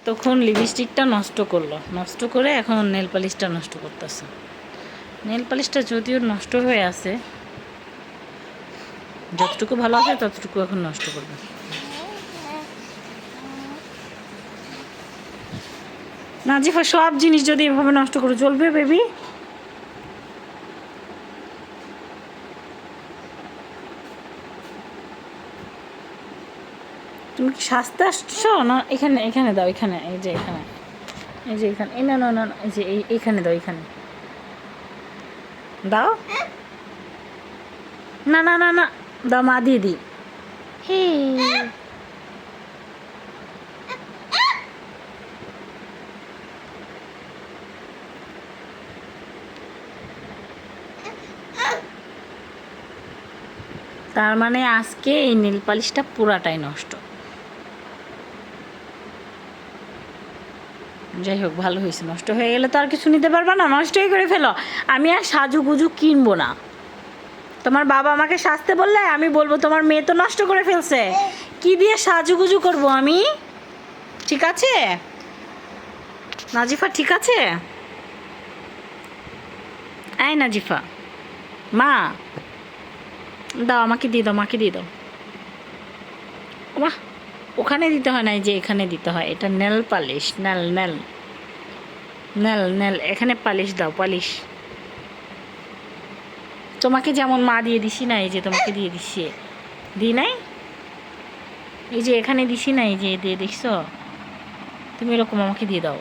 তখন লিপস্টিকটা নষ্ট করলো, নষ্ট করে এখন নেল পালিশটা নষ্ট করতেছে। নেল পালিশটা যদিও নষ্ট হয়ে আছে, যতটুকু ভালো আছে ততটুকু এখন নষ্ট করবে। নাজিফা, সব জিনিস যদি এভাবে নষ্ট করে চলবে বেবি? তুমি কি সাজতে আসছো না? এখানে এখানে দাও, এখানে, এই যে এখানে, এই যে এখানে, এই না না না, এই যে এইখানে দাও, এখানে দাও। না না না না, দাও, মা দিয়ে দিই। হে, তার মানে আজকে এই নীল পালিশটা পুরাটাই নষ্ট। যাই হোক, ভালো হয়েছে। নষ্ট হয়ে গেলে তো আর কিছু নিতে পারবে না, নষ্টই করে ফেলো। আমি আর সাজুগুজু কিনবো না। তোমার বাবা আমাকে সাজতে বললে আমি বলবো তোমার মেয়ে তো নষ্ট করে ফেলছে, কি দিয়ে সাজুগুজু করবো আমি? ঠিক আছে নাজিফা, ঠিক আছে? এই নাজিফা, মা দাও, আমাকে দিয়ে দাও, মাকে দিয়ে দাও। বাহ, ওখানে দিতে হয় না, এই যে এখানে দিতে হয়। এটা nail polish, nail nail nail nail, এখানে পালিশ দাও, পালিশ। তোমাকে যেমন মা দিয়ে দিছি না, এই যে তোমাকে দিয়ে দিছি, দিই নাই? এই যে এখানে দিছি না, এই যে দিয়ে দেখছো, তুমি এরকম আমাকে দিয়ে দাও।